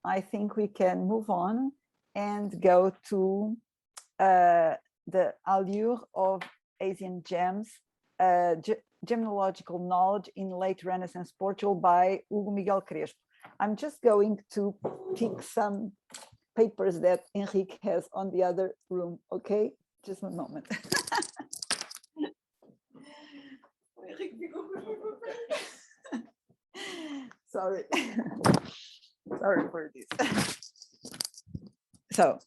I think we can move on and go to the Allure of Asian Gems, Gemmological Knowledge in Late Renaissance Portugal by Hugo Miguel Crespo. I'm just going to pick some papers that Henrique has on the other room, okay? Just a moment. Sorry. Sorry for this. So,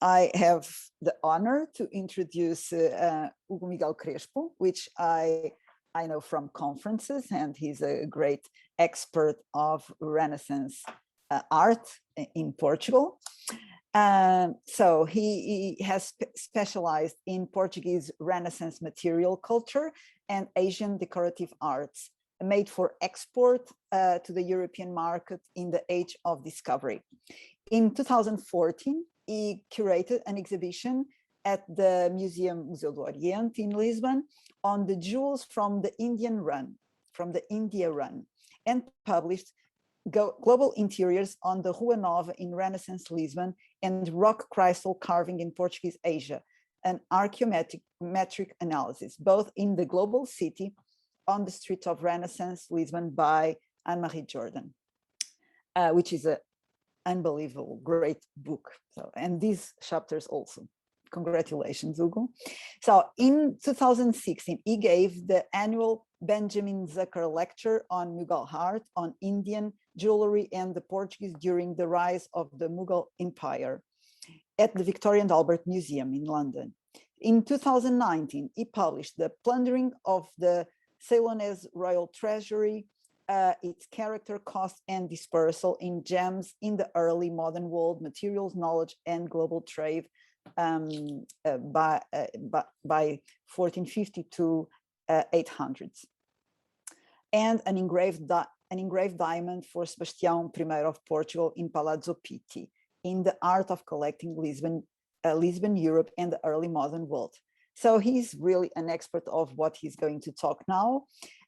I have the honor to introduce Hugo Miguel Crespo, which I know from conferences, and he's a great expert of Renaissance art in Portugal. So he has specialized in Portuguese Renaissance material culture and Asian decorative arts, made for export to the European market in the age of discovery. In 2014, he curated an exhibition at the Museu do Oriente in Lisbon on the jewels from the India run, and published Global Interiors on the Rua Nova in Renaissance Lisbon and Rock Crystal Carving in Portuguese Asia, an archaeometric analysis, both in the Global City on the Streets of Renaissance Lisbon by Anne-Marie Jordan, which is an unbelievable, great book. So, and these chapters also. Congratulations, Hugo. So in 2016, he gave the annual Benjamin Zucker Lecture on Mughal art, on Indian jewelry and the Portuguese during the rise of the Mughal Empire at the Victoria and Albert Museum in London. In 2019, he published The Plundering of the Ceylonese Royal Treasury, its character, cost, and dispersal in gems in the early modern world, materials, knowledge, and global trade by 1450 to 800s. And an engraved diamond for Sebastião I of Portugal in Palazzo Pitti, in the art of collecting Lisbon, Europe, and the early modern world. So he's really an expert of what he's going to talk now.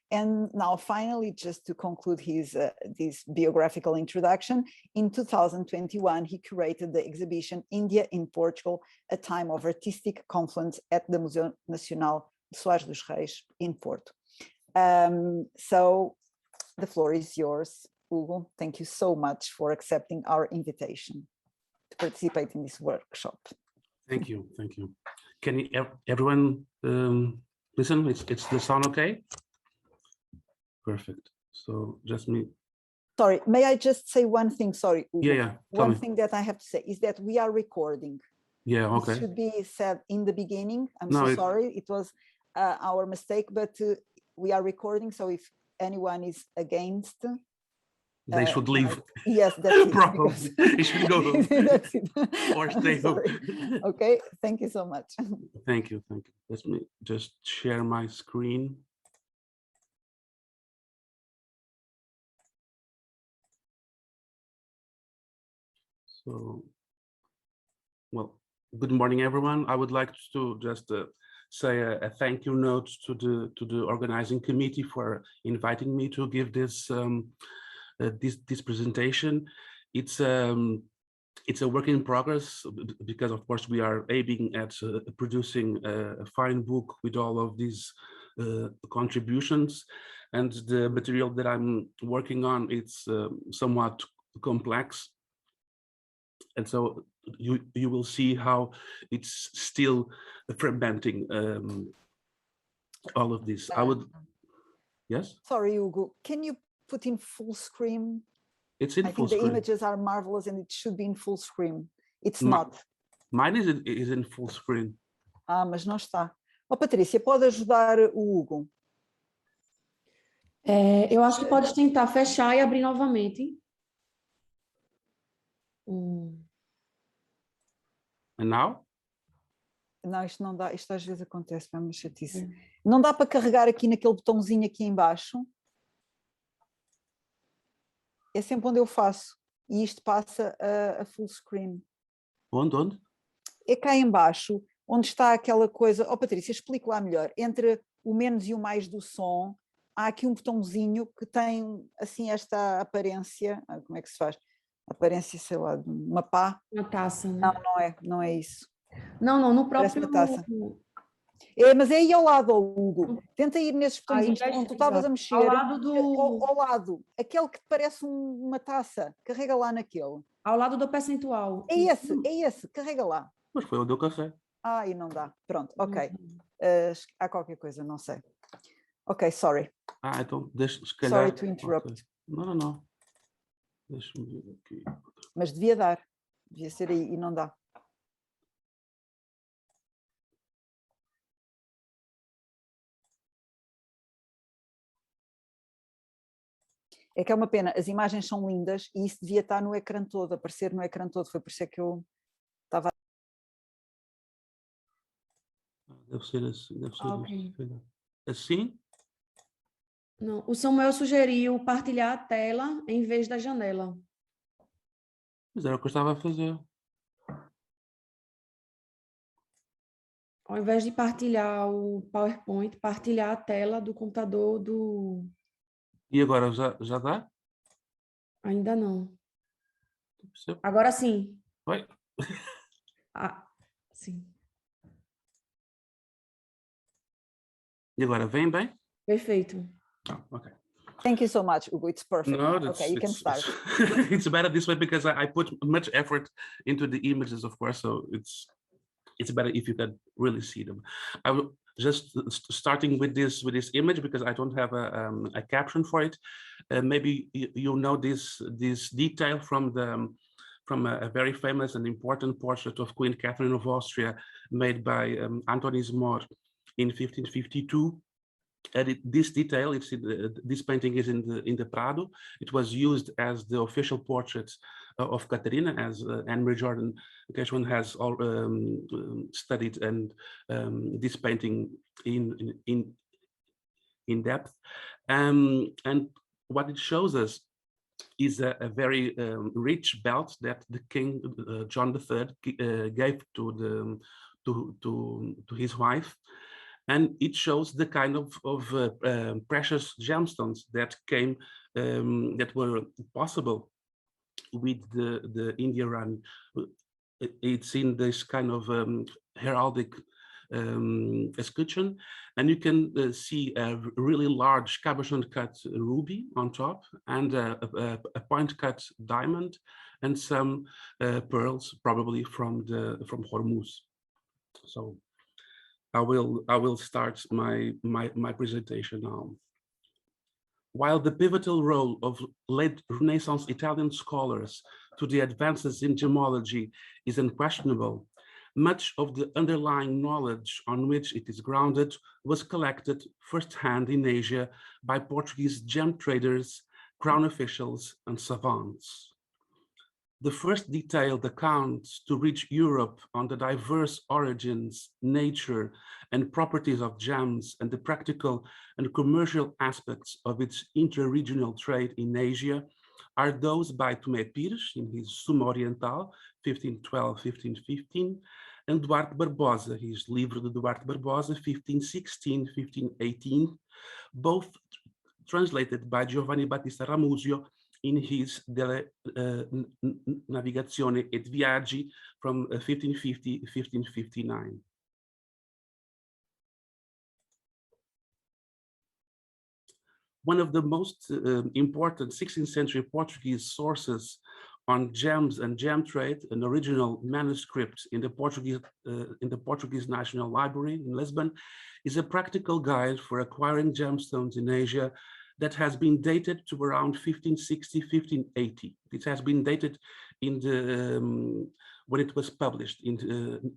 And now finally, just to conclude his this biographical introduction, in 2021, he curated the exhibition India in Portugal, a time of artistic confluence at the Museu Nacional de Soares dos Reis in Porto. So the floor is yours, Hugo. Thank you so much for accepting our invitation to participate in this workshop. Thank you, thank you. Can everyone listen? It's the sound okay? Perfect. So just me. Sorry, may I just say one thing? Sorry, Hugo. Yeah. One thing that I have to say is that we are recording. Yeah, okay. It should be said in the beginning. I'm so sorry. It was our mistake, but we are recording. So if anyone is against, they should leave. Yes, that's it. Probably. They should go home. That's it. Or stay home. Okay, thank you so much. Thank you, thank you. Let me just share my screen. So, well, good morning, everyone. I would like to just say a thank you note to the organizing committee for inviting me to give this this presentation. It's a work in progress because, of course, we are aiming at producing a fine book with all of these contributions, and the material that I'm working on, it's somewhat complex. And so you will see how it's still fermenting all of this. I would, yes? Sorry, Hugo, can you put in full screen? It's in full screen. The images are marvelous and it should be in full screen. It's not. Mine is in full screen. Ah, mas não está. Oh, Patrícia, pode ajudar o Hugo? Eu acho que pode tentar fechar e abrir novamente. And now? Não, isto não dá, isto às vezes acontece, é uma chatice. Não dá para carregar aqui naquele botãozinho aqui embaixo? É sempre onde eu faço, e isto passa a full screen. Onde? É cá embaixo, onde está aquela coisa, Patrícia, explico lá melhor, entre o menos e o mais do som, há aqui um botãozinho que tem assim esta aparência, como é que se faz? Aparência, sei lá, de uma pá. Uma taça, né? Não é isso. Não, no Parece próprio... uma taça. Mas é aí ao lado, Hugo. Tenta ir nesses botõezinhos Aí, onde tu estavas a mexer. ao lado do... Ao lado. Aquele que te parece uma taça. Carrega lá naquele. Ao lado do percentual. É esse. Carrega lá. Mas foi onde eu carreguei. E não dá. Pronto, ok. Há qualquer coisa, não sei. Ok, sorry. Então deixa, se calhar... Sorry to interrupt. Okay. Não. Deixa-me ver aqui. Mas devia dar. Devia ser aí e não dá. É que é uma pena, as imagens são lindas e isso devia estar no ecrã todo, aparecer no ecrã todo, foi por isso é que eu estava... Deve ser assim, Ok. Assim? Não, o Samuel sugeriu partilhar a tela em vez da janela. Mas era o que eu estava a fazer. Ao invés de partilhar o PowerPoint, partilhar a tela do computador do... E agora já dá? Ainda não. Percebo. Agora sim. Oi? Sim. E agora vem bem? Perfeito. Okay. Thank you so much, Hugo. It's perfect. No, Okay, you can start. It's better this way because I put much effort into the images, of course. So it's better if you can really see them. I will just starting with this image because I don't have a caption for it. Maybe you know this detail from a very famous and important portrait of Queen Catherine of Austria made by Antonis Mor in 1552. This detail, this painting is in the Prado. It was used as the official portrait of Caterina, as Anne-Marie Jordan Gershwin has all studied and this painting in depth. And what it shows us is a very rich belt that the King John III gave to his wife. And it shows the kind of precious gemstones that came, that were possible with the India run. It's in this kind of heraldic escutcheon, and you can see a really large cabochon cut ruby on top, and a point cut diamond, and some pearls, probably from Hormuz. So I will start my presentation now. While the pivotal role of late Renaissance Italian scholars to the advances in gemmology is unquestionable, much of the underlying knowledge on which it is grounded was collected firsthand in Asia by Portuguese gem traders, crown officials, and savants. The first detailed accounts to reach Europe on the diverse origins, nature, and properties of gems and the practical and commercial aspects of its intra-regional trade in Asia are those by Tomé Pires in his Suma Oriental, 1512-1515, and Duarte Barbosa, his Livro de Duarte Barbosa, 1516-1518, both translated by Giovanni Battista Ramuzio in his Delle Navigazione et Viaggi from 1550-1559. One of the most important 16th century Portuguese sources on gems and gem trade, an original manuscript in the Portuguese National Library in Lisbon, is a practical guide for acquiring gemstones in Asia that has been dated to around 1560, 1580. It has been dated in the when it was published in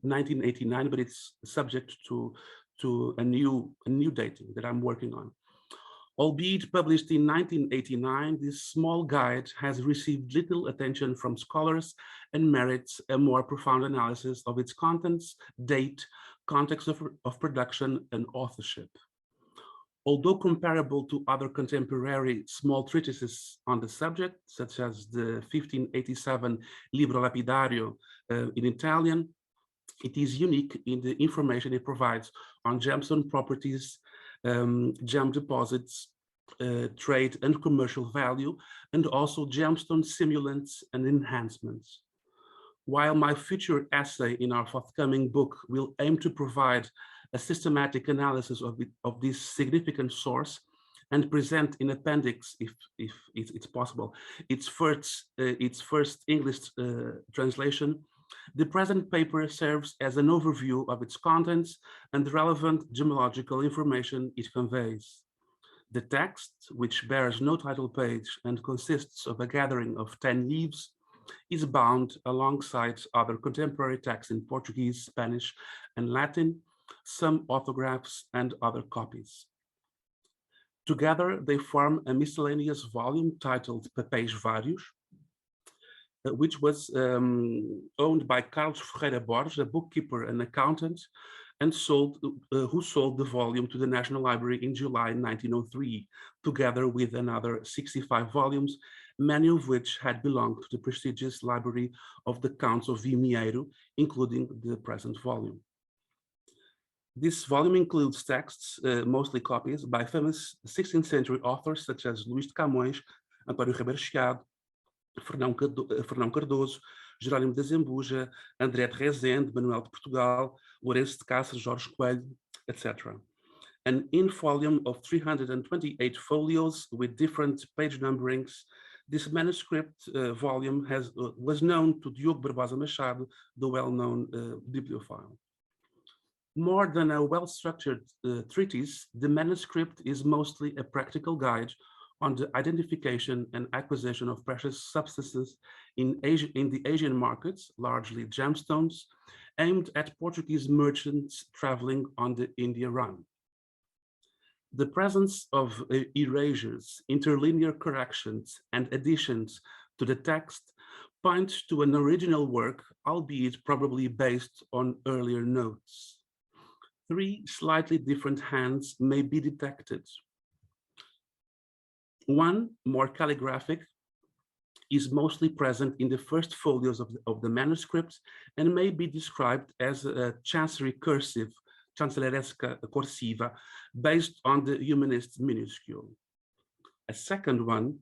1989, but it's subject to a new dating that I'm working on. Albeit published in 1989, this small guide has received little attention from scholars and merits a more profound analysis of its contents, date, context of production, and authorship. Although comparable to other contemporary small treatises on the subject, such as the 1587 Libro Lapidario in Italian, it is unique in the information it provides on gemstone properties, gem deposits, trade and commercial value, and also gemstone simulants and enhancements. While my future essay in our forthcoming book will aim to provide a systematic analysis of this significant source and present in appendix, if it's possible, its first English translation, the present paper serves as an overview of its contents and the relevant gemmological information it conveys. The text, which bears no title page and consists of a gathering of 10 leaves, is bound alongside other contemporary texts in Portuguese, Spanish, and Latin, some autographs and other copies. Together, they form a miscellaneous volume titled Papéis Vários, which was owned by Carlos Ferreira Borges, a bookkeeper and accountant, and who sold the volume to the National Library in July 1903, together with another 65 volumes, many of which had belonged to the prestigious library of the Counts of Vimeiro, including the present volume. This volume includes texts, mostly copies, by famous 16th century authors such as Luís de Camões, António Ribeiro, Fernão Cardoso, Jerónimo de Zembuja, André de Rezende, Manuel de Portugal, Lourenço de Cáceres, Jorge Coelho, etc. An in-volume of 328 folios with different page numberings, this manuscript volume was known to Diogo Barbosa Machado, the well-known bibliophile. More than a well-structured treatise, the manuscript is mostly a practical guide on the identification and acquisition of precious substances in the Asian markets, largely gemstones, aimed at Portuguese merchants traveling on the India run. The presence of erasures, interlinear corrections, and additions to the text points to an original work, albeit probably based on earlier notes. 3 slightly different hands may be detected. One, more calligraphic, is mostly present in the first folios of the manuscript and may be described as a chancery cursive, chancelleresca corsiva, based on the humanist minuscule. A second one,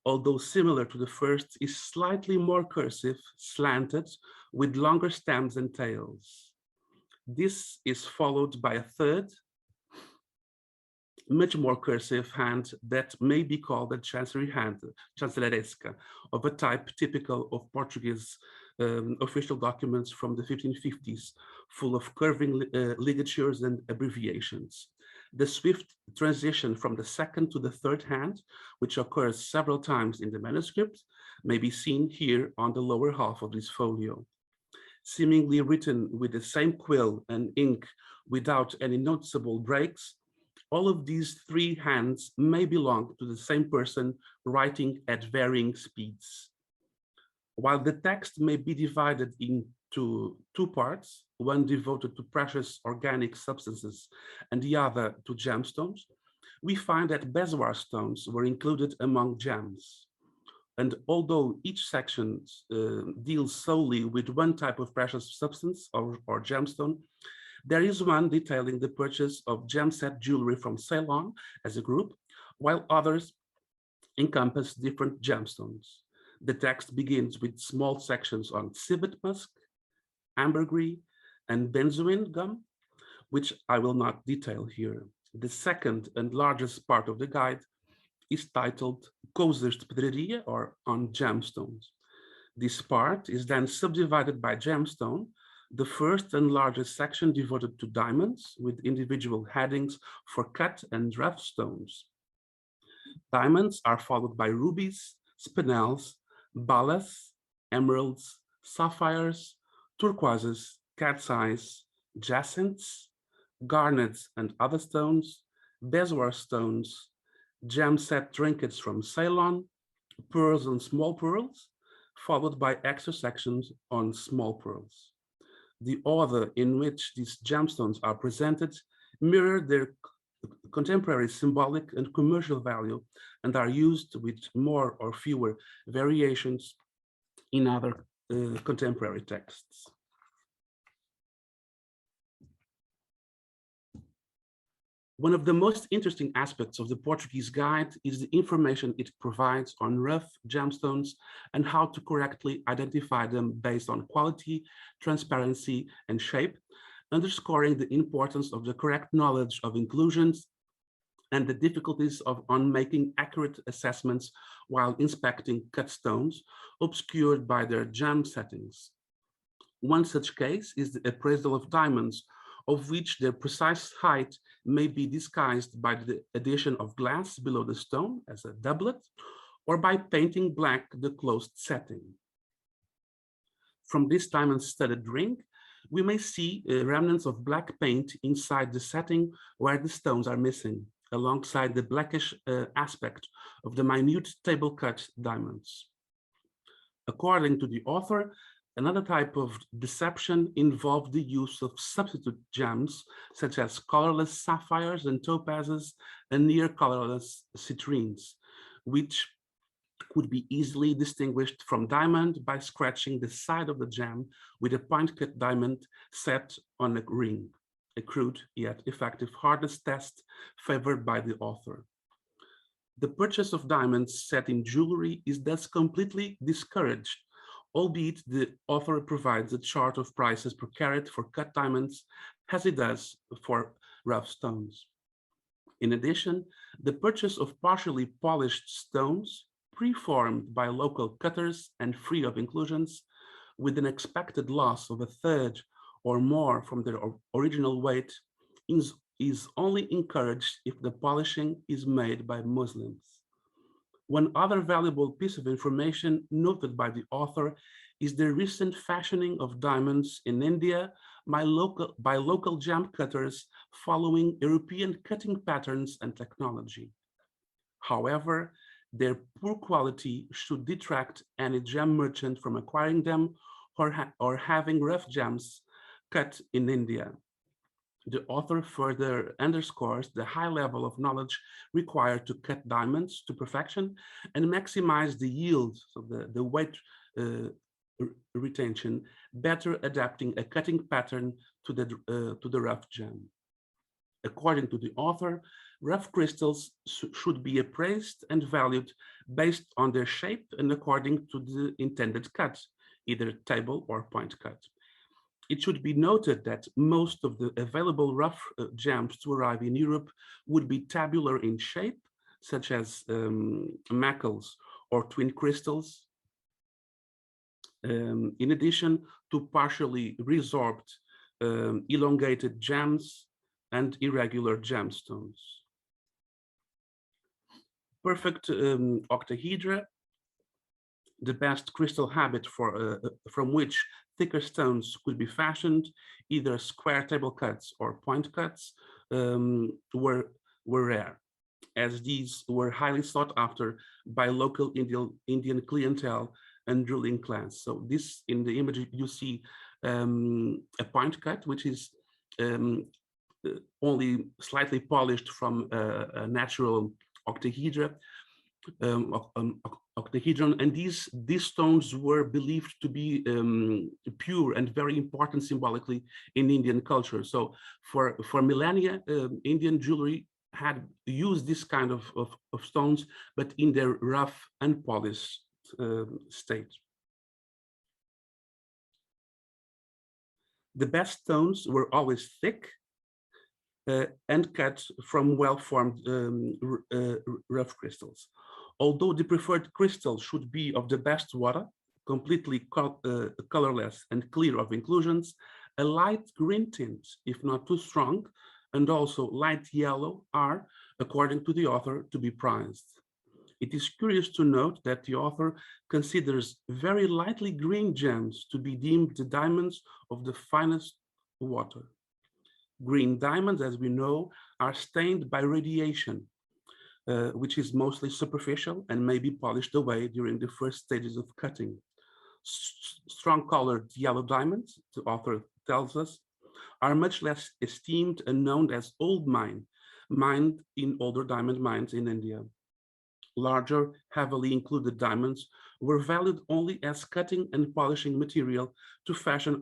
although similar to the first, is slightly more cursive, slanted, with longer stems and tails. This is followed by a third, much more cursive hand that may be called a chancery hand, chancelleresca, of a type typical of Portuguese official documents from the 1550s, full of curving ligatures and abbreviations. The swift transition from the second to the third hand, which occurs several times in the manuscript, may be seen here on the lower half of this folio. Seemingly written with the same quill and ink without any noticeable breaks, all of these 3 hands may belong to the same person writing at varying speeds. While the text may be divided into 2 parts, one devoted to precious organic substances and the other to gemstones, we find that bezoar stones were included among gems. And although each section deals solely with one type of precious substance or gemstone, there is one detailing the purchase of gem set jewelry from Ceylon as a group, while others encompass different gemstones. The text begins with small sections on civet musk, ambergris, and benzoin gum, which I will not detail here. The second and largest part of the guide is titled Coisas de Pedraria, or on gemstones. This part is then subdivided by gemstone, the first and largest section devoted to diamonds, with individual headings for cut and rough stones. Diamonds are followed by rubies, spinels, balas, emeralds, sapphires, turquoises, cat's eyes, jacinths, garnets and other stones, bezoar stones, gem set trinkets from Ceylon, pearls and small pearls, followed by extra sections on small pearls. The order in which these gemstones are presented mirror their contemporary symbolic and commercial value and are used with more or fewer variations in other contemporary texts. One of the most interesting aspects of the Portuguese guide is the information it provides on rough gemstones and how to correctly identify them based on quality, transparency, and shape, underscoring the importance of the correct knowledge of inclusions and the difficulties on making accurate assessments while inspecting cut stones obscured by their gem settings. One such case is the appraisal of diamonds, of which their precise height may be disguised by the addition of glass below the stone as a doublet, or by painting black the closed setting. From this diamond-studded ring, we may see remnants of black paint inside the setting where the stones are missing, alongside the blackish aspect of the minute table-cut diamonds. According to the author, another type of deception involved the use of substitute gems, such as colorless sapphires and topazes and near colorless citrines, which could be easily distinguished from diamond by scratching the side of the gem with a point-cut diamond set on a ring, a crude yet effective hardness test favored by the author. The purchase of diamonds set in jewelry is thus completely discouraged, albeit the author provides a chart of prices per carat for cut diamonds, as he does for rough stones. In addition, the purchase of partially polished stones, preformed by local cutters and free of inclusions, with an expected loss of a third or more from their original weight, is only encouraged if the polishing is made by Muslims. One other valuable piece of information noted by the author is the recent fashioning of diamonds in India by local gem cutters following European cutting patterns and technology. However, their poor quality should detract any gem merchant from acquiring them or having rough gems cut in India. The author further underscores the high level of knowledge required to cut diamonds to perfection and maximize the yield, so the weight retention, better adapting a cutting pattern to the rough gem. According to the author, rough crystals should be appraised and valued based on their shape and according to the intended cut, either table or point cut. It should be noted that most of the available rough gems to arrive in Europe would be tabular in shape, such as MIGUELs or twin crystals, in addition to partially resorbed elongated gems and irregular gemstones. Perfect octahedra, the best crystal habit from which thicker stones could be fashioned, either square table cuts or point cuts, were rare, as these were highly sought after by local Indian clientele and ruling class. So this, in the image, you see a point cut, which is only slightly polished from a natural octahedra, octahedron, and these stones were believed to be pure and very important symbolically in Indian culture. So for millennia, Indian jewelry had used this kind of stones, but in their rough, unpolished state. The best stones were always thick and cut from well-formed rough crystals. Although the preferred crystal should be of the best water, completely colorless and clear of inclusions, a light green tint, if not too strong, and also light yellow are, according to the author, to be prized. It is curious to note that the author considers very lightly green gems to be deemed the diamonds of the finest water. Green diamonds, as we know, are stained by radiation, which is mostly superficial and may be polished away during the first stages of cutting. Strong colored yellow diamonds, the author tells us, are much less esteemed and known as old mined in older diamond mines in India. Larger, heavily included diamonds were valued only as cutting and polishing material to fashion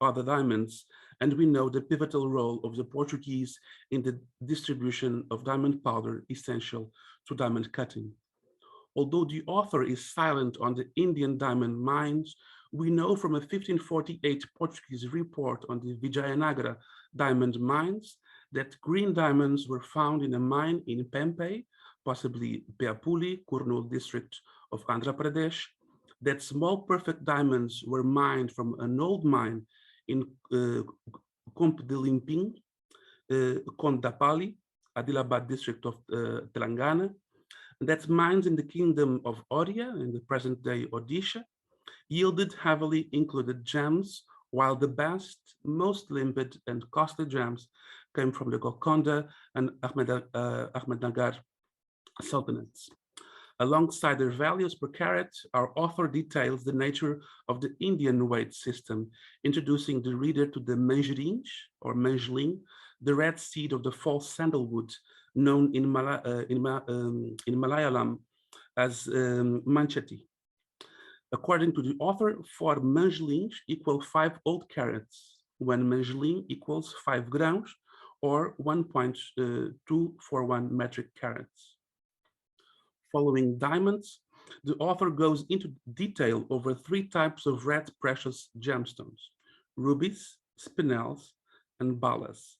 other diamonds, and we know the pivotal role of the Portuguese in the distribution of diamond powder essential to diamond cutting. Although the author is silent on the Indian diamond mines, we know from a 1548 Portuguese report on the Vijayanagara diamond mines that green diamonds were found in a mine in Pempe, possibly Peapuli, Kurnool district of Andhra Pradesh, that small perfect diamonds were mined from an old mine in Komp de Limping, Kondapalli, Adilabad district of Telangana, that mines in the kingdom of Odia, in the present day Odisha, yielded heavily included gems, while the best, most limpid and costly gems came from the Golconda and Ahmednagar sultanates. Alongside their values per carat, our author details the nature of the Indian weight system, introducing the reader to the manjarinj or manjling, the red seed of the false sandalwood, known in Malayalam as manchati. According to the author, for manjling equal 5 old carats, when manjling equals 5 grams or 1.241 metric carats. Following diamonds, the author goes into detail over 3 types of red precious gemstones: rubies, spinels, and balas.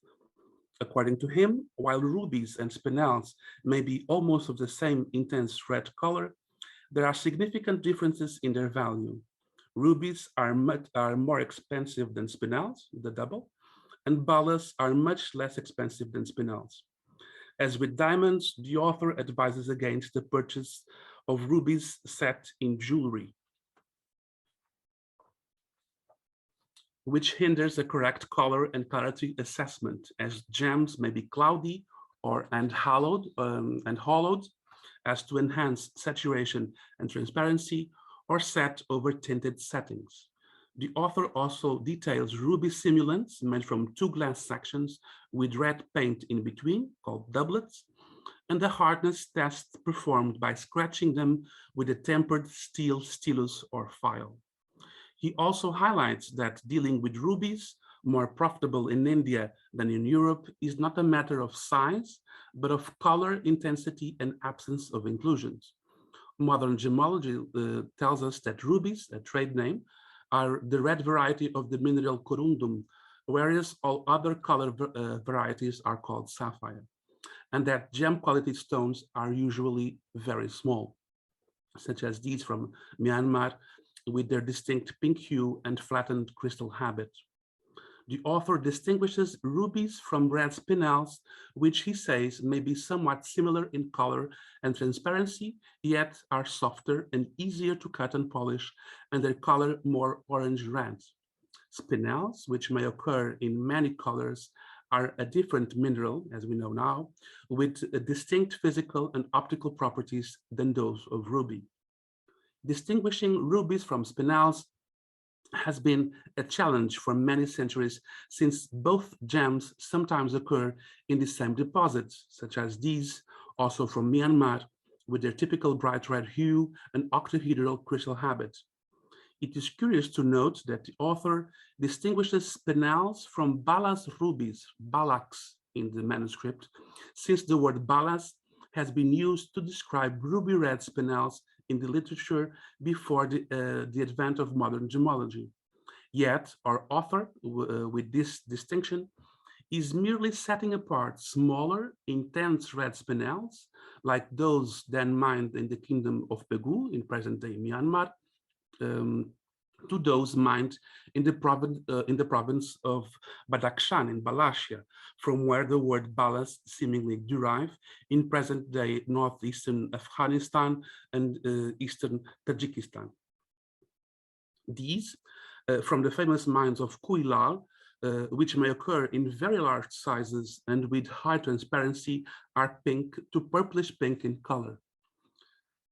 According to him, while rubies and spinels may be almost of the same intense red color, there are significant differences in their value. Rubies are more expensive than spinels, the double, and balas are much less expensive than spinels. As with diamonds, the author advises against the purchase of rubies set in jewelry, which hinders a correct color and clarity assessment, as gems may be cloudy and hollowed as to enhance saturation and transparency, or set over tinted settings. The author also details ruby simulants made from 2 glass sections with red paint in between, called doublets, and the hardness test performed by scratching them with a tempered steel stylus or file. He also highlights that dealing with rubies, more profitable in India than in Europe, is not a matter of size, but of color, intensity, and absence of inclusions. Modern gemmology tells us that rubies, a trade name, are the red variety of the mineral corundum, whereas all other color varieties are called sapphire, and that gem quality stones are usually very small, such as these from Myanmar, with their distinct pink hue and flattened crystal habit. The author distinguishes rubies from red spinels, which he says may be somewhat similar in color and transparency, yet are softer and easier to cut and polish, and their color more orange-red. Spinels, which may occur in many colors, are a different mineral, as we know now, with distinct physical and optical properties than those of ruby. Distinguishing rubies from spinels has been a challenge for many centuries, since both gems sometimes occur in the same deposits, such as these, also from Myanmar, with their typical bright red hue and octahedral crystal habit. It is curious to note that the author distinguishes spinels from balas rubies, balaks in the manuscript, since the word balas has been used to describe ruby red spinels in the literature before the advent of modern gemmology. Yet our author, with this distinction, is merely setting apart smaller, intense red spinels, like those then mined in the kingdom of Pegu in present-day Myanmar, to those mined in the province of Badakhshan in Balashia, from where the word balas seemingly derive in present-day northeastern Afghanistan and eastern Tajikistan. These, from the famous mines of Kuilal, which may occur in very large sizes and with high transparency, are pink to purplish pink in color.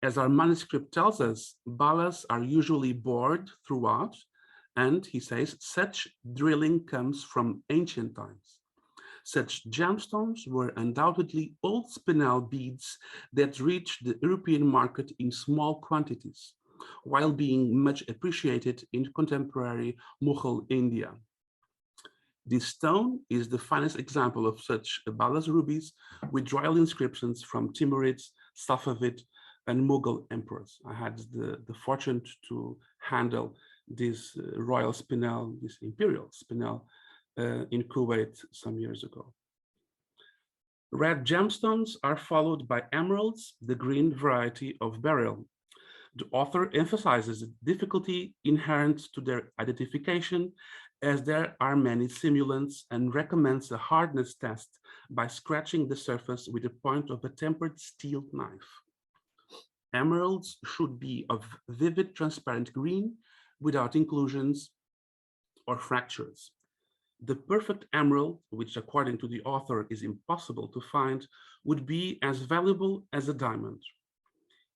As our manuscript tells us, balas are usually bored throughout, and he says such drilling comes from ancient times. Such gemstones were undoubtedly old spinel beads that reached the European market in small quantities, while being much appreciated in contemporary Mughal India. This stone is the finest example of such Balas rubies with royal inscriptions from Timurids, Safavid, and Mughal emperors. I had the fortune to handle this royal spinel, this imperial spinel in Kuwait some years ago. Red gemstones are followed by emeralds, the green variety of beryl. The author emphasizes the difficulty inherent to their identification, as there are many simulants, and recommends a hardness test by scratching the surface with the point of a tempered steel knife. Emeralds should be of vivid transparent green without inclusions or fractures. The perfect emerald, which according to the author is impossible to find, would be as valuable as a diamond.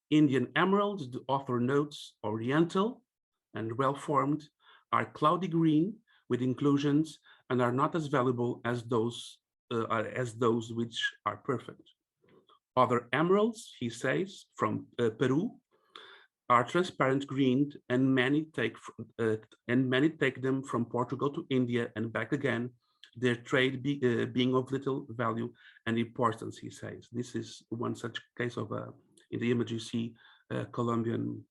Indian emeralds, the author notes, oriental and well-formed, are cloudy green with inclusions and are not as valuable as those which are perfect. Other emeralds, he says, from Peru, are transparent green, and many take them from Portugal to India and back again, their trade being of little value and importance, he says. This is one such case of in the image you see a Colombian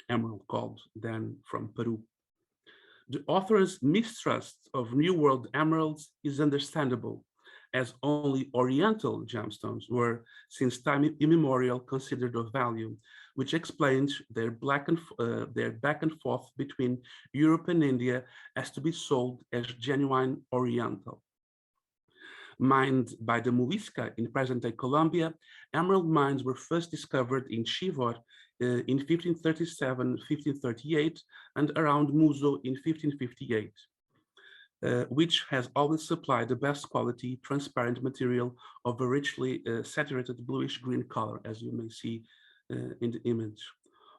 emerald called then from Peru. The author's mistrust of New World emeralds is understandable, as only Oriental gemstones were, since time immemorial, considered of value, which explains their back and forth between Europe and India as to be sold as genuine Oriental. Mined by the Muisca in present-day Colombia, emerald mines were first discovered in Chivor in 1537-1538 and around Muzo in 1558. Which has always supplied the best quality transparent material of a richly saturated bluish green color, as you may see in the image.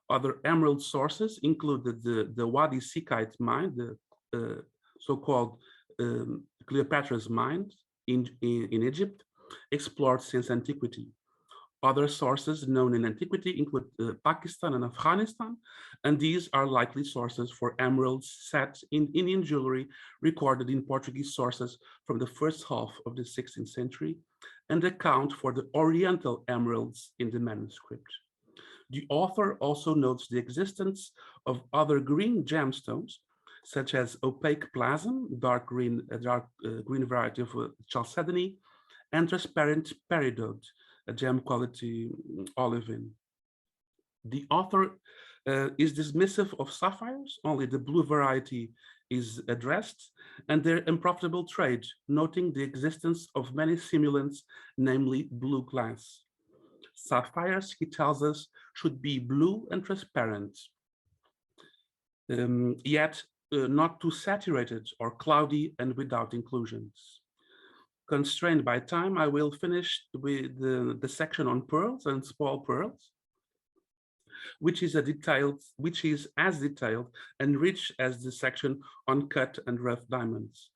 Other emerald sources included the Wadi Sikite mine, the so-called Cleopatra's mine in Egypt, explored since antiquity. Other sources known in antiquity include Pakistan and Afghanistan, and these are likely sources for emeralds set in Indian jewelry recorded in Portuguese sources from the first half of the 16th century, and account for the Oriental emeralds in the manuscript. The author also notes the existence of other green gemstones, such as opaque plasm, dark green variety of chalcedony, and transparent peridot, a gem quality olivine. The author is dismissive of sapphires, only the blue variety is addressed, and their unprofitable trade, noting the existence of many simulants, namely blue glass. Sapphires, he tells us, should be blue and transparent, yet not too saturated or cloudy and without inclusions. Constrained by time, I will finish with the section on pearls and small pearls, which is as detailed and rich as the section on cut and rough diamonds.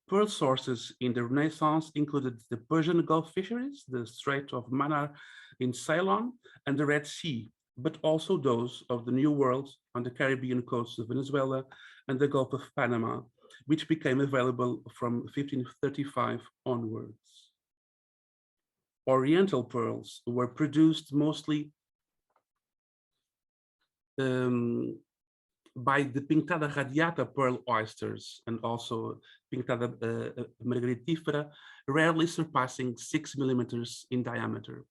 Pearl sources in the Renaissance included the Persian Gulf fisheries, the Strait of Mannar in Ceylon, and the Red Sea, but also those of the New World on the Caribbean coast of Venezuela and the Gulf of Panama, which became available from 1535 onwards. Oriental pearls were produced mostly by the Pinctada radiata pearl oysters and also Pinctada margaritifera, rarely surpassing 6 millimeters in diameter.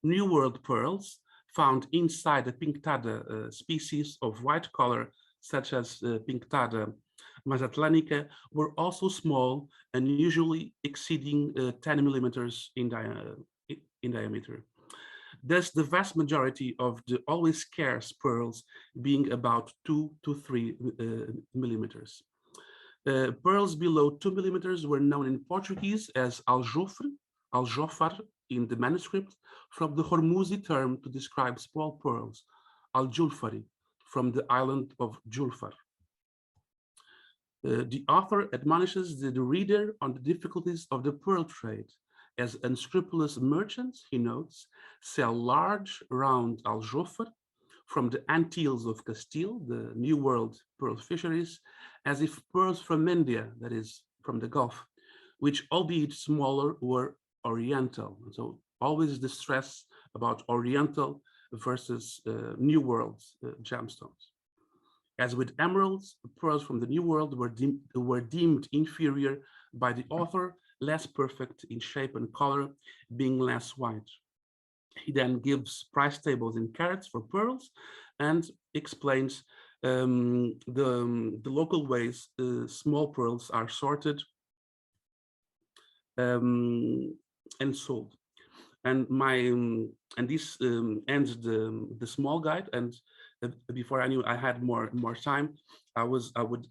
New World pearls found inside the Pinctada species of white color, such as Pinctada mazatlanica, were also small and usually exceeding 10 millimeters in diameter. Thus, the vast majority of the always scarce pearls being about 2 to 3 millimeters. Pearls below 2 millimeters were known in Portuguese as aljofar in the manuscript, from the Hormuzi term to describe small pearls, aljulfari, from the island of Julfar. The author admonishes the reader on the difficulties of the pearl trade, as unscrupulous merchants, he notes, sell large round aljoffer from the Antilles of Castile, the New World pearl fisheries, as if pearls from India, that is from the Gulf, which albeit smaller were Oriental. And so always the stress about Oriental versus New World gemstones. As with emeralds, pearls from the New World were deemed inferior by the author, less perfect in shape and color, being less white. He then gives price tables in carats for pearls and explains the local ways small pearls are sorted and sold. And this ends the small guide. And before I knew I had more time, I would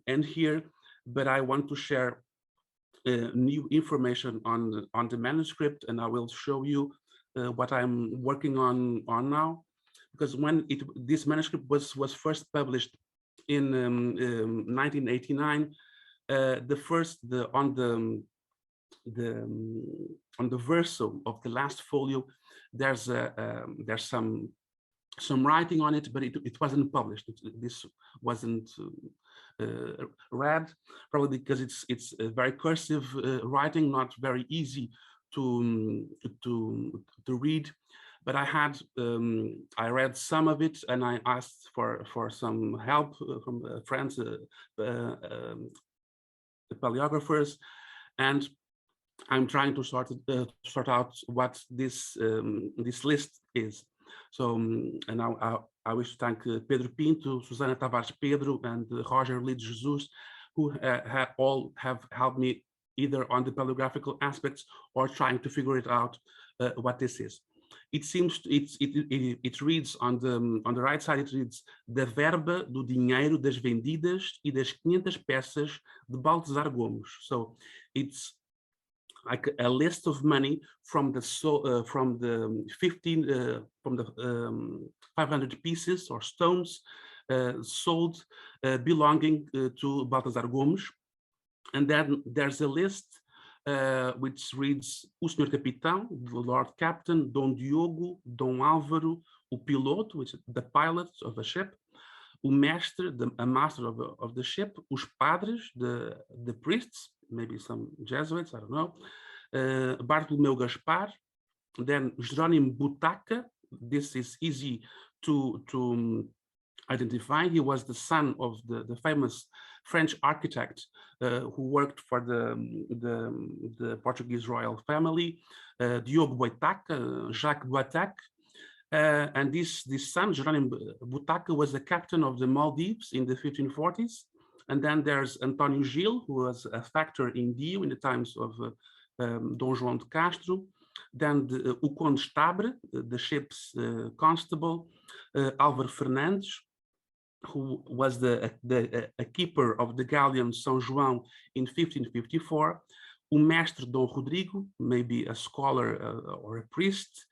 end here. But I want to share new information on the manuscript, and I will show you what I'm working on now. Because when this manuscript was first published in 1989, on the verso of the last folio, there's some writing on it, but it wasn't published. This wasn't read, probably because it's a very cursive writing, not very easy to read. But I read some of it, and I asked for some help from friends, the paleographers, and I'm trying to sort out what this list is. So, and now I wish to thank Pedro Pinto, Susana Tavares Pedro, and Roger Lee Jesus, who all have helped me either on the paleographical aspects or trying to figure it out what this is. It seems it reads on the right side. It reads da verba do dinheiro das vendidas e das 500 peças de Baltasar Gomes. So it's like a list of money from the 500 pieces or stones sold belonging to Baltasar Gomes, and then there's a list which reads o Senhor Capitão, the Lord Captain, Dom Diogo, Dom Álvaro, o piloto, which is the pilot of a ship, o mestre, a master of the ship, os padres, the priests, maybe some Jesuits, I don't know, Bartolomeu Gaspar, then Jerónimo Butaca. This is easy to identify. He was the son of the famous French architect who worked for the Portuguese royal family, Diogo Boitac, Jacques Boitac. And this son, Jerónimo Butaca, was the captain of the Maldives in the 1540s. And then there's António Gil, who was a factor in Dio in the times of Dom João de Castro. Then o Conde Stabre, the ship's constable, Álvaro Fernandes, who was a keeper of the galleon São João in 1554. O mestre Dom Rodrigo, maybe a scholar or a priest.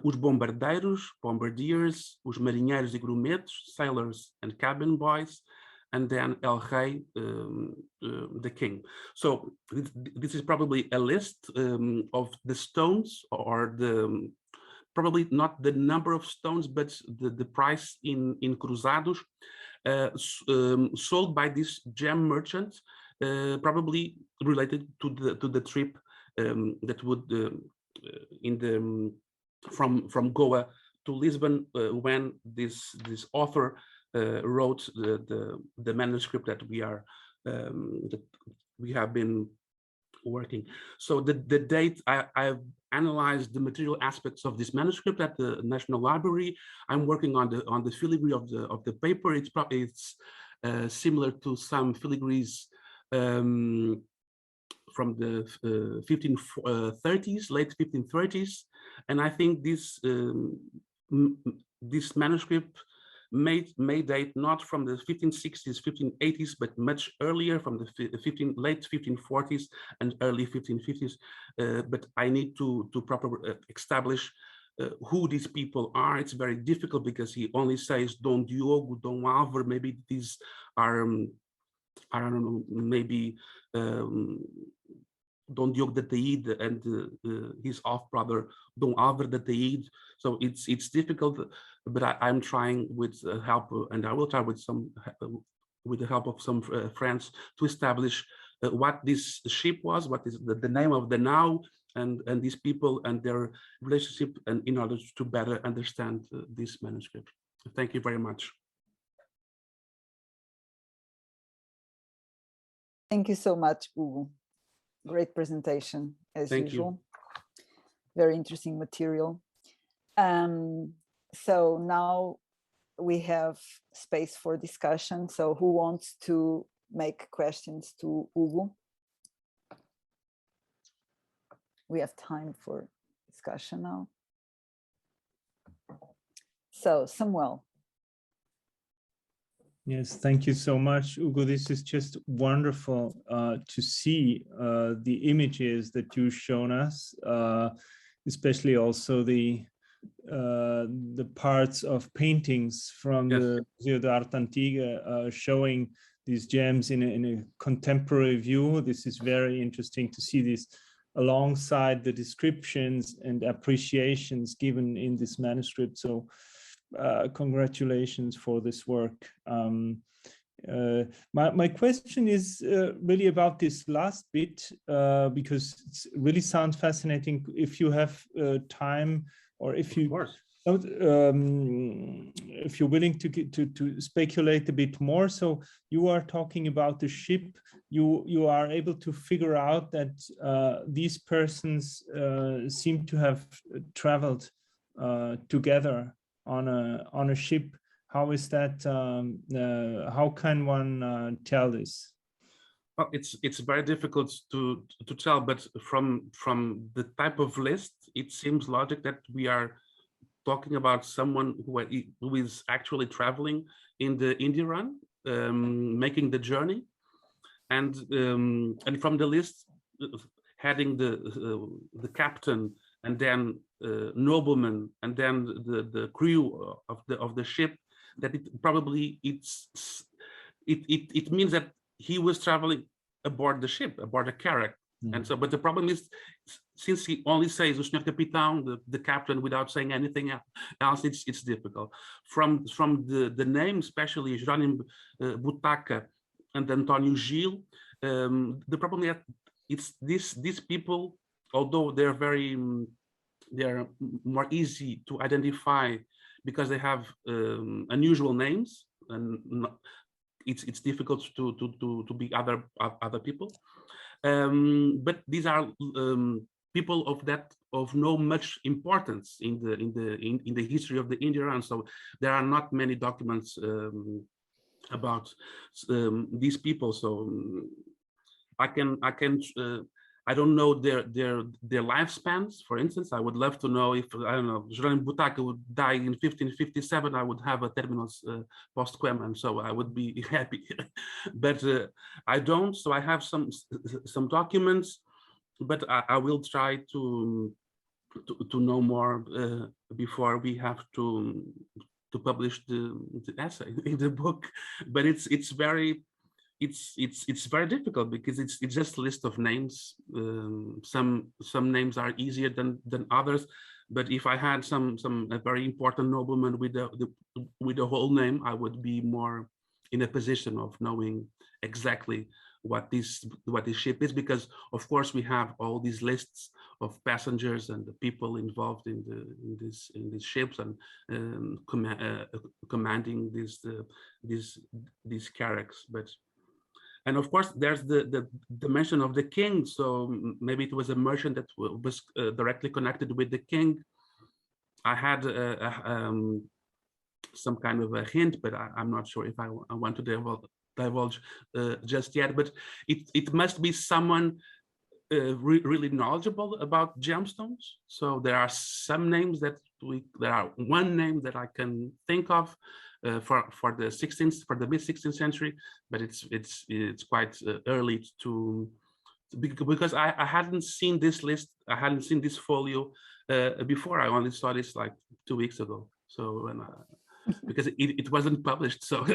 Os bombardeiros, bombardiers, os marinheiros e grumetos, sailors and cabin boys, and then El Rei, the king. So this is probably a list of the stones, or probably not the number of stones, but the price in cruzados sold by this gem merchant, probably related to the trip that would from Goa to Lisbon when this author wrote the manuscript that we have been working. So the date, I've analyzed the material aspects of this manuscript at the National Library. I'm working on the filigree of the paper. It's similar to some filigrees from the 1530s, late 1530s, and I think this manuscript may date not from the 1560s, 1580s, but much earlier, from the late 1540s and early 1550s. But I need to properly establish who these people are. It's very difficult because he only says Dom Diogo, Dom Álvaro. Maybe these are I don't know, maybe Don Diogo de Taíde and his half-brother Dom Álvaro de Taíde. So it's difficult, but I'm trying with help, and I will try with with the help of some friends to establish what this ship was, what is the name of the now, and these people and their relationship, and in order to better understand this manuscript. Thank you very much. Thank you so much, Hugo. Great presentation, as Thank usual. you. Very interesting material. So now we have space for discussion. So who wants to make questions to Hugo? We have time for discussion now. So Samuel. Yes, thank you so much, Hugo. This is just wonderful to see the images that you've shown us, especially also the parts of paintings from the Museo de Arte Antiga showing these gems in a contemporary view. This is very interesting to see this alongside the descriptions and appreciations given in this manuscript. So congratulations for this work. My question is really about this last bit, because it really sounds fascinating. If you have time, or if you if you're willing to speculate a bit more. So you are talking about the ship. You are able to figure out that these persons seem to have traveled together on a ship. How is that? How can one tell this? Well, it's very difficult to tell, but from the type of list, it seems logic that we are talking about someone who is actually traveling in the India run, making the journey, and from the list, having the captain, and then nobleman, and then the crew of the ship, that it probably it means that he was traveling aboard the ship, aboard a carrack. And so, but the problem is, since he only says o Senhor Capitão, the captain, without saying anything else, it's difficult. From the name, especially Jerónimo Butaca and António Gil, the problem is that it's these people, although they're more easy to identify because they have unusual names, and it's difficult to be other people. But these are people of no much importance in the history of the Indian. So there are not many documents about these people. So I don't know their lifespans. For instance, I would love to know if, I don't know, Jerónimo Butaca would die in 1557, I would have a terminus postquem, and so I would be happy. But I don't, so I have some documents, but I will try to know more before we have to publish the essay in the book. But it's very difficult because it's just a list of names. Some names are easier than others, but if I had a very important nobleman with the whole name, I would be more in a position of knowing exactly what this ship is, because of course we have all these lists of passengers and the people involved in these ships and commanding these carracks, but. And of course, there's the mention of the king. So maybe it was a merchant that was directly connected with the king. I had some kind of a hint, but I'm not sure if I want to divulge just yet. But it must be someone really knowledgeable about gemstones. So there are some names there are one name that I can think of. For the mid-16th century, but it's quite early because I hadn't seen this list, I hadn't seen this folio before. I only saw this like 2 weeks ago. So because it wasn't published. So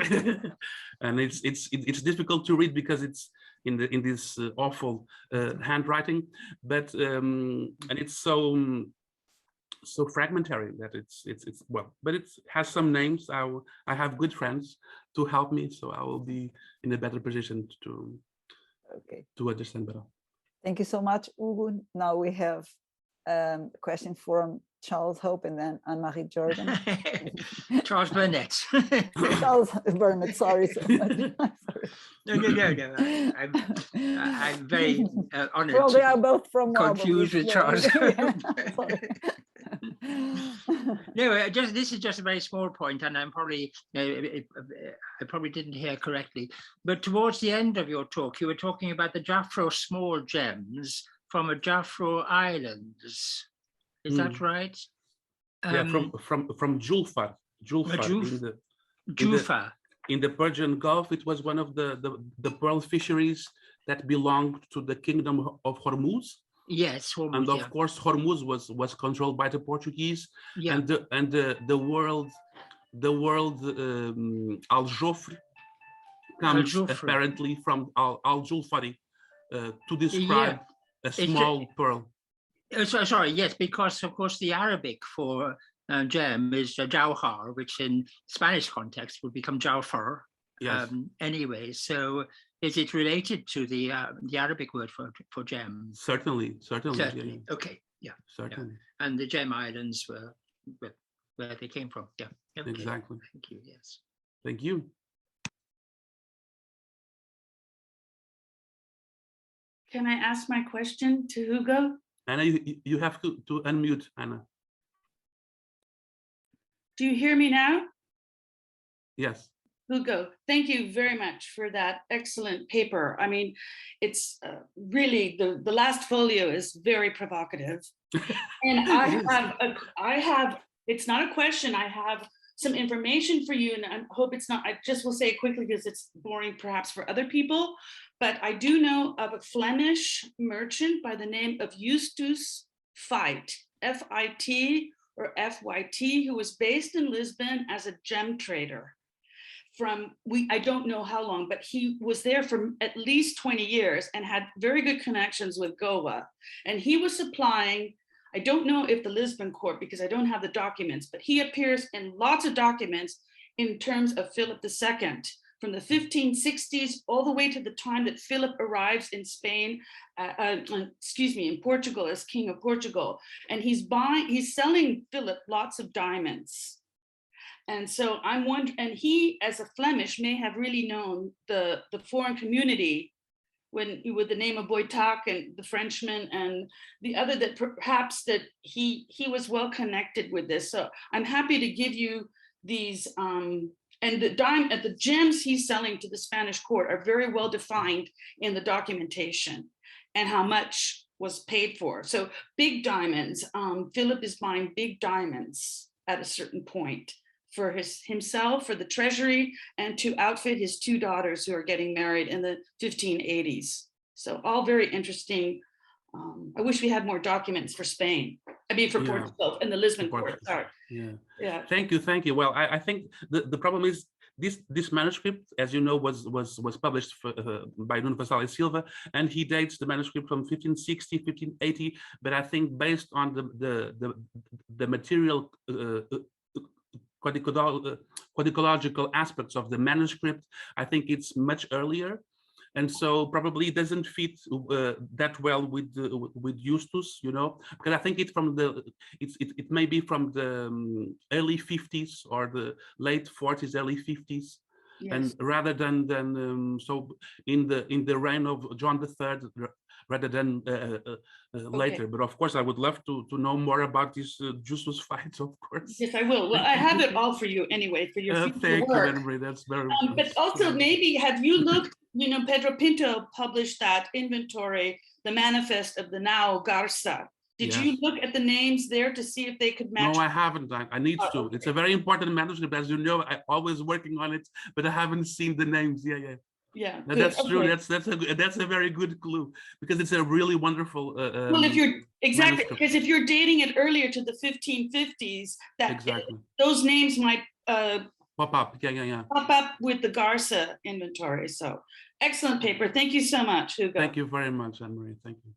and it's difficult to read because it's in this awful handwriting, but and it's so fragmentary that it's well, but it has some names. I have good friends to help me, so I will be in a better position to understand better. Thank you so much, Hugo. Now we have a question from Charles Hope and then Anne-Marie Jordan. Charles Burnett. Charles Burnett, sorry so much. No. I'm very honored. Well, they are both from confused with Charles. Yeah, No, this is just a very small point, and I'm probably I probably didn't hear correctly. But towards the end of your talk, you were talking about the Jaffro small gems from a Jaffro Islands. Is that right? Yeah, from Julfa. In the Persian Gulf. It was one of the pearl fisheries that belonged to the kingdom of Hormuz. Yes, Hormuz, and of course Hormuz was controlled by the Portuguese. Yeah. And the world Al Jofre comes apparently from Al Julfari to describe a small pearl. Sorry, yes, because of course the Arabic for gem is jauhar, which in Spanish context would become jaufar. Yes. Anyway, so is it related to the Arabic word for gem? Certainly. Yeah. Okay, yeah. Certainly. Yeah. And the Gem Islands were where they came from. Yeah. Okay. Exactly. Thank you. Yes. Thank you. Can I ask my question to Hugo? Anna, you have to unmute, Anna. Do you hear me now? Yes. Hugo, thank you very much for that excellent paper. I mean, it's really, the last folio is very provocative. And I have, it's not a question, I have some information for you, and I hope it's not, I just will say it quickly because it's boring perhaps for other people, but I do know of a Flemish merchant by the name of Justus Fyt, F-I-T or F-Y-T, who was based in Lisbon as a gem trader. I don't know how long, but he was there for at least 20 years and had very good connections with Goa. And he was supplying, I don't know if the Lisbon court, because I don't have the documents, but he appears in lots of documents in terms of Philip II, from the 1560s all the way to the time that Philip arrives in Spain, in Portugal as King of Portugal. And he's selling Philip lots of diamonds. And so I'm wondering, and he, as a Flemish, may have really known the foreign community with the name of Boytac and the Frenchman and the other, that perhaps that he was well connected with this. So I'm happy to give you these, and the gems he's selling to the Spanish court are very well defined in the documentation and how much was paid for. So big diamonds, Philip is buying big diamonds at a certain point for himself, for the treasury, and to outfit his two daughters who are getting married in the 1580s. So all very interesting. I wish we had more documents for Spain. I mean, for Portugal and the Lisbon court. Sorry. Yeah. Thank you. Well, I think the problem is this manuscript, as you know, was published by Nuno Vassal e Silva, and he dates the manuscript from 1560, 1580. But I think based on the material codicological aspects of the manuscript, I think it's much earlier, and so probably it doesn't fit that well with Justus, you know, because I think it may be from the early 50s or the late 40s, early 50s. Yes. And rather than so in the reign of John III, rather than later. But of course, I would love to know more about this Justus Fyt, of course. Yes, I will. Well, I have it all for you anyway, for your future thank work. you, Henry. That's very but also maybe, have you looked, you know, Pedro Pinto published that inventory, the manifest of the now Garza. Did you look at the names there to see if they could match? No, I haven't. I need to. Okay. It's a very important manuscript, as you know. I'm always working on it, but I haven't seen the names. Yeah, no, that's true. That's a very good clue, because it's a really wonderful. Well, if you're because if you're dating it earlier to the 1550s, that those names might Pop up, yeah. pop up with the Garza inventory. So excellent paper. Thank you so much, HUGO. Thank you very much, Anne-Marie. Thank you.